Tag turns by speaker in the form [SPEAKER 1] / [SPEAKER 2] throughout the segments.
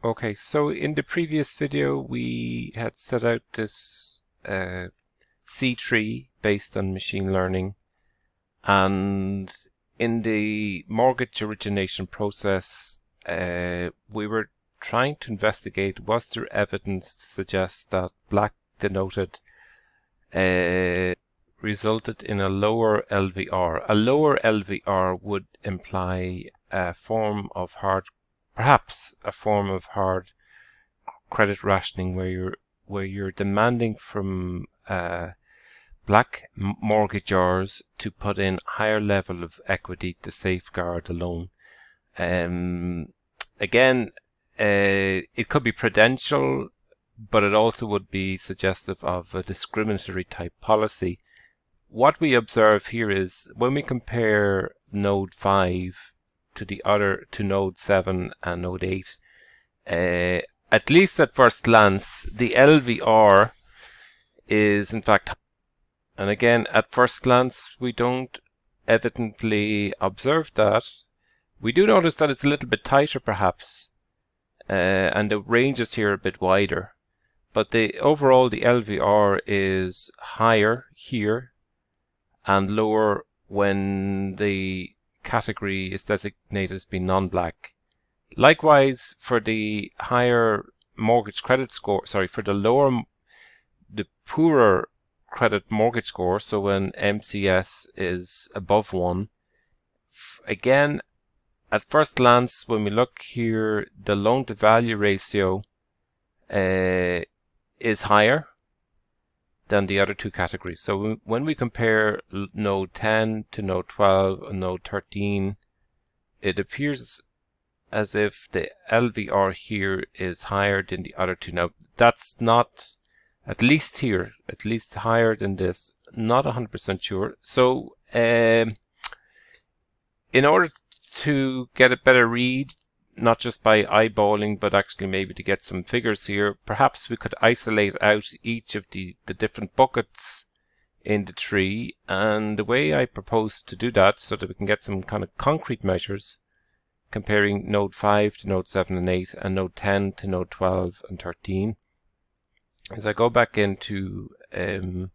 [SPEAKER 1] Okay, so in the previous video we had set out this C tree based on machine learning, and in the mortgage origination process we were trying to investigate, was there evidence to suggest that black denoted resulted in a lower LVR. A lower LVR would imply a form of perhaps a form of hard credit rationing where you're demanding from black mortgagors to put in higher level of equity to safeguard the loan. Again, it could be prudential, but it also would be suggestive of a discriminatory type policy. What we observe here is when we compare node 5 to node 7 and node 8, at least at first glance, the LVR is in fact, and again, at first glance, we don't evidently observe that. We do notice that it's a little bit tighter perhaps, and the ranges here are a bit wider. But overall, the LVR is higher here and lower when the category is designated as being non-black. Likewise, for the higher mortgage credit score, for the poorer credit mortgage score, so when MCS is above 1, again, at first glance, when we look here, the loan to value ratio is higher than the other two categories. So when we compare node 10 to node 12 and node 13, it appears as if the LVR here is higher than the other two. Now, that's not, at least here, at least higher than this, not 100% sure. So in order to get a better read, not just by eyeballing, but actually maybe to get some figures here, perhaps we could isolate out each of the different buckets in the tree. And the way I propose to do that, so that we can get some kind of concrete measures, comparing node 5 to node 7 and 8, and node 10 to node 12 and 13, is I go back into the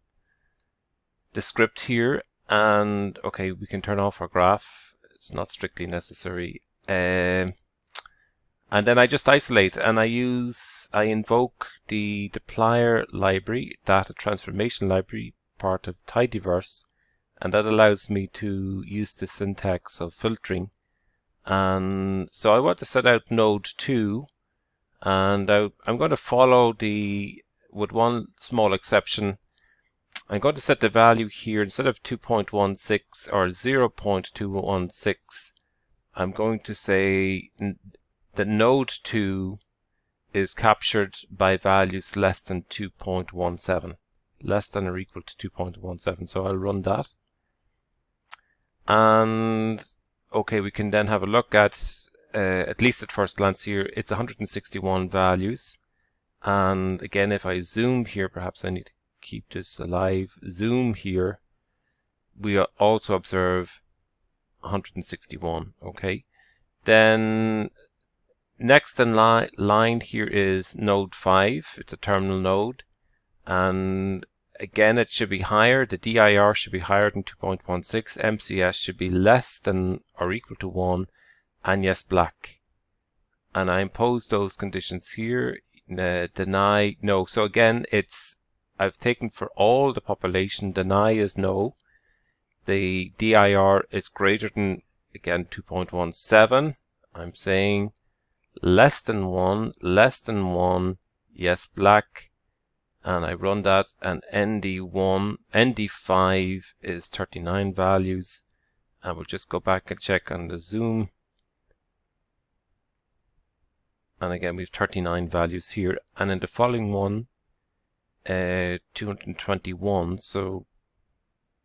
[SPEAKER 1] script here, and okay, we can turn off our graph. It's not strictly necessary. And then I just isolate, and I invoke the dplyr library, data transformation library, part of tidyverse, and that allows me to use the syntax of filtering. And so I want to set out node 2, and I'm going to follow with one small exception. I'm going to set the value here, instead of 2.16 or 0.216, I'm going to say that node 2 is captured by values less than 2.17, less than or equal to 2.17. So I'll run that. And okay, we can then have a look at least at first glance here, it's 161 values. And again, if I zoom here, perhaps I need to keep this alive, zoom here, we also observe 161, okay? Then next in line here is node 5, it's a terminal node, and again it should be higher, the DIR should be higher than 2.16, MCS should be less than or equal to 1, and yes, black. And I impose those conditions here, deny, no. So again, I've taken for all the population, deny is no. The DIR is greater than, again, 2.17. I'm saying less than 1, yes, black. And I run that, and ND5 is 39 values. And we'll just go back and check on the zoom. And again, we have 39 values here. And in the following one, 221, so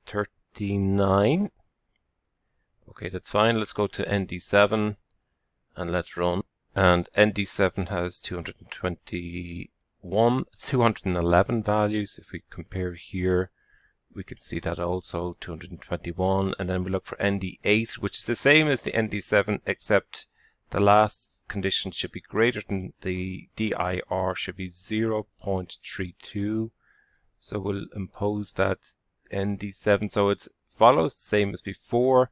[SPEAKER 1] 39. Okay, that's fine. Let's go to ND7 and let's run. And ND7 has 211 values. If we compare here, we can see that also 221. And then we look for ND8, which is the same as the ND7, except the last condition should be greater than the DIR should be 0.32. So we'll impose that ND7. So it follows the same as before,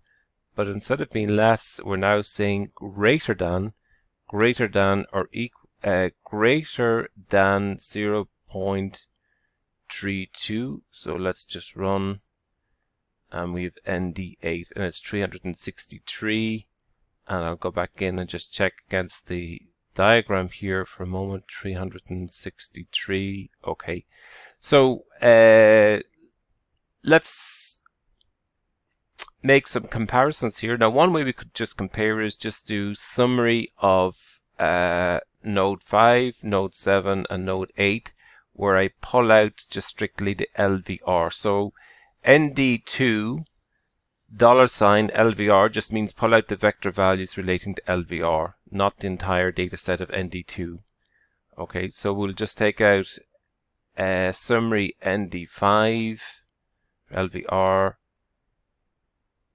[SPEAKER 1] but instead of being less, we're now saying greater than or equal, greater than 0.32. So let's just run, and we have ND8, and it's 363. And I'll go back in and just check against the diagram here for a moment. 363. Okay. So let's make some comparisons here. Now, one way we could just compare is just do summary of node 5, node 7, and node 8, where I pull out just strictly the LVR. So ND2 $LVR just means pull out the vector values relating to LVR, not the entire data set of ND2. Okay, so we'll just take out summary ND5, LVR,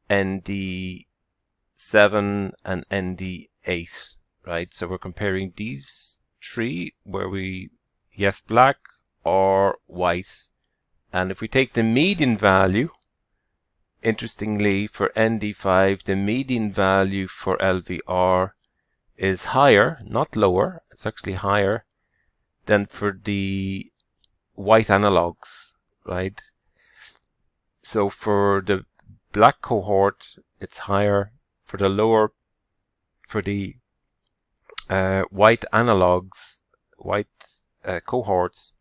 [SPEAKER 1] ND7, and ND8, right? So we're comparing these three where we, yes, black or white. And if we take the median value, interestingly, for ND5, the median value for LVR is higher, not lower, it's actually higher than for the white analogs, right? So for the black cohort, it's higher. For the lower, for the white analogs, white cohorts,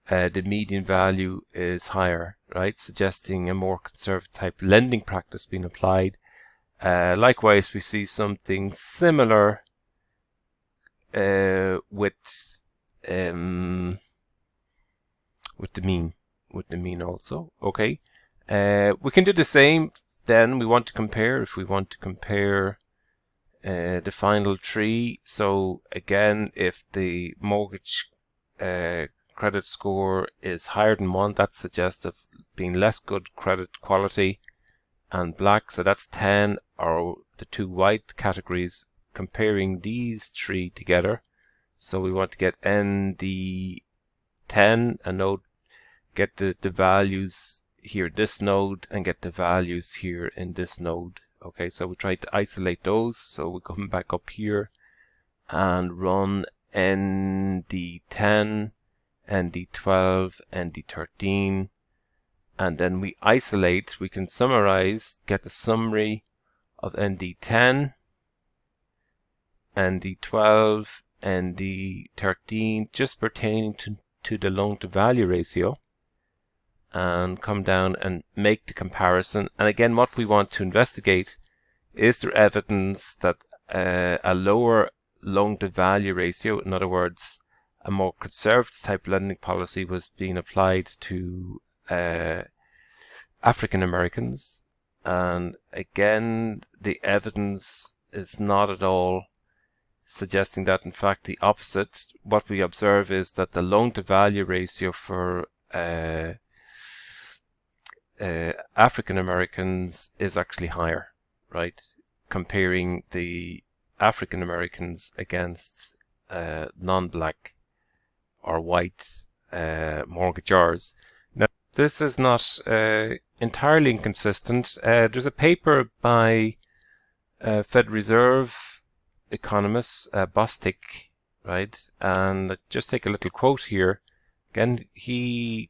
[SPEAKER 1] the median value is higher, right? Suggesting a more conservative type lending practice being applied. Likewise, we see something similar with the mean also. Okay, we can do the same. Then we want to compare. If we want to compare the final tree, so again, if the mortgage credit score is higher than 1, that suggests of being less good credit quality, and black, so that's 10, or the two white categories, comparing these three together. So we want to get ND10 and node, get the values here, this node, and get the values here in this node. Okay, so we try to isolate those. So we come back up here and run ND10, ND12, ND13, and then we isolate. We can summarize, get the summary of ND10, ND12, ND13, just pertaining to the loan to value ratio, and come down and make the comparison. And again, what we want to investigate, is there evidence that a lower loan to value ratio, in other words, a more conservative type lending policy, was being applied to African Americans. And again, the evidence is not at all suggesting that. In fact, the opposite. What we observe is that the loan to value ratio for African Americans is actually higher, right? Comparing the African Americans against non-black or white mortgagors. Now, this is not entirely inconsistent. There's a paper by Fed Reserve economist Bostic, right? And just take a little quote here. Again,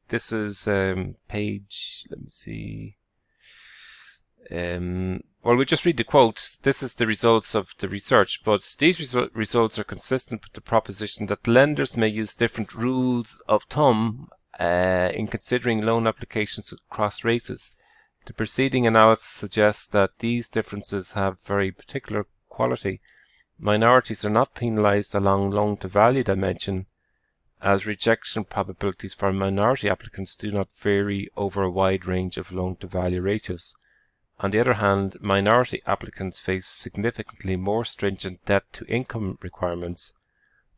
[SPEAKER 1] this is page, let me see. Well, we just read the quote. This is the results of the research, but these results are consistent with the proposition that lenders may use different rules of thumb in considering loan applications across races. The preceding analysis suggests that these differences have very particular quality. Minorities are not penalized along loan-to-value dimension, as rejection probabilities for minority applicants do not vary over a wide range of loan-to-value ratios. On the other hand, minority applicants face significantly more stringent debt-to-income requirements.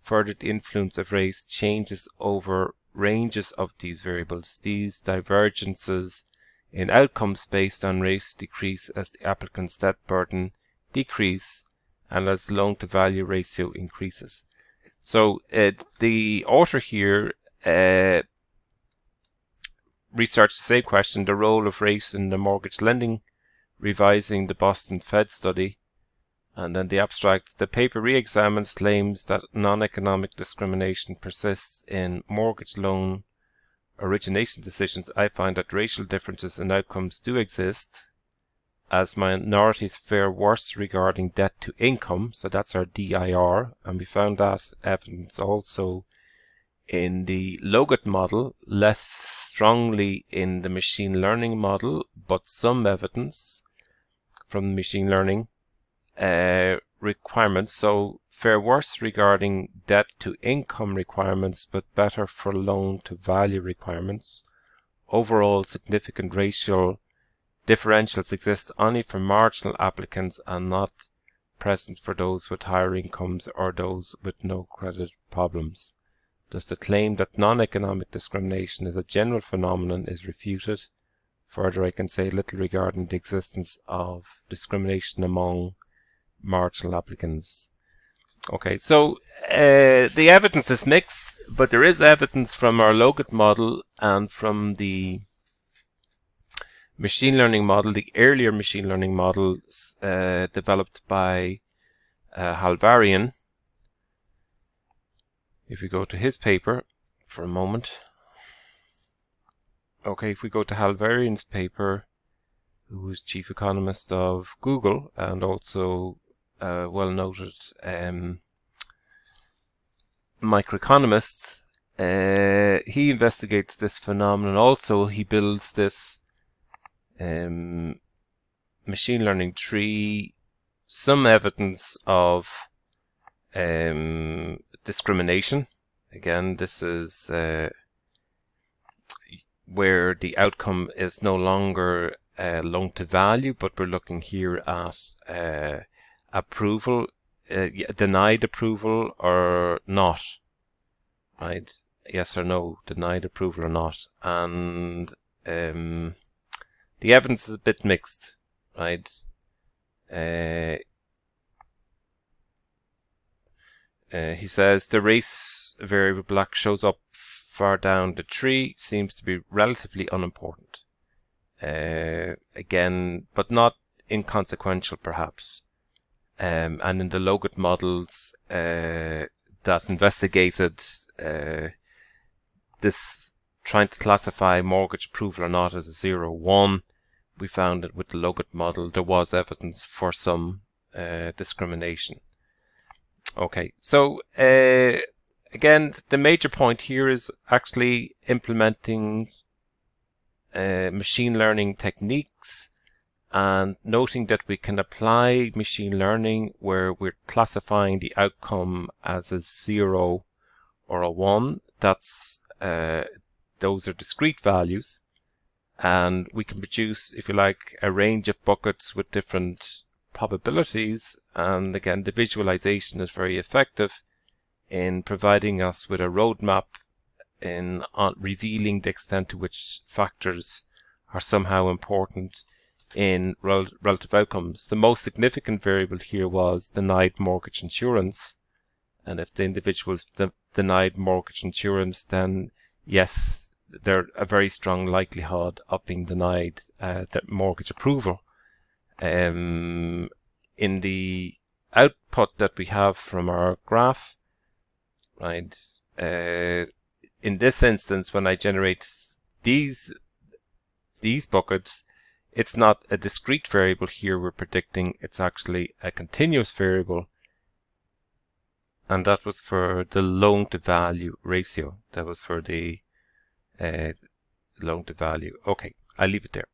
[SPEAKER 1] Further, the influence of race changes over ranges of these variables. These divergences in outcomes based on race decrease as the applicant's debt burden decrease and as loan to value ratio increases. So the author here researched the same question, the role of race in the mortgage lending, revising the Boston Fed study. And then the abstract, the paper re-examines claims that non-economic discrimination persists in mortgage loan origination decisions. I find that racial differences in outcomes do exist, as minorities fare worse regarding debt to income, so that's our DIR, and we found that evidence also in the Logat model, less strongly in the machine learning model, but some evidence from machine learning requirements. So fare worse regarding debt to income requirements, but better for loan to value requirements. Overall, significant racial differentials exist only for marginal applicants and not present for those with higher incomes or those with no credit problems. Thus, the claim that non-economic discrimination is a general phenomenon is refuted. Further, I can say little regarding the existence of discrimination among marginal applicants. Okay, so the evidence is mixed, but there is evidence from our Logat model and from the machine learning model, the earlier machine learning models developed by Halvarian. If we go to his paper for a moment. Okay, if we go to Halvarian's paper, who was chief economist of Google and also well-noted microeconomist, he investigates this phenomenon. Also, he builds this machine learning tree, some evidence of discrimination. Again, this is where the outcome is no longer loan to value, but we're looking here at approval, denied approval or not, right? Yes or no, denied approval or not. And the evidence is a bit mixed, right? He says the race variable black shows up far down the tree, seems to be relatively unimportant. Again, but not inconsequential perhaps. And in the Logat models that investigated this, trying to classify mortgage approval or not as a 0-1, we found that with the Logat model there was evidence for some discrimination. Okay, so again, the major point here is actually implementing machine learning techniques and noting that we can apply machine learning where we're classifying the outcome as a 0 or a 1. That's those are discrete values, and we can produce, if you like, a range of buckets with different probabilities. And again, the visualization is very effective in providing us with a roadmap in revealing the extent to which factors are somehow important in relative outcomes. The most significant variable here was denied mortgage insurance, and if the individuals denied mortgage insurance, then yes, there's a very strong likelihood of being denied that mortgage approval. In the output that we have from our graph, right, in this instance, when I generate these buckets, it's not a discrete variable here we're predicting, it's actually a continuous variable, and that was for the loan to value ratio. That was for the loan to value. Okay, I'll leave it there.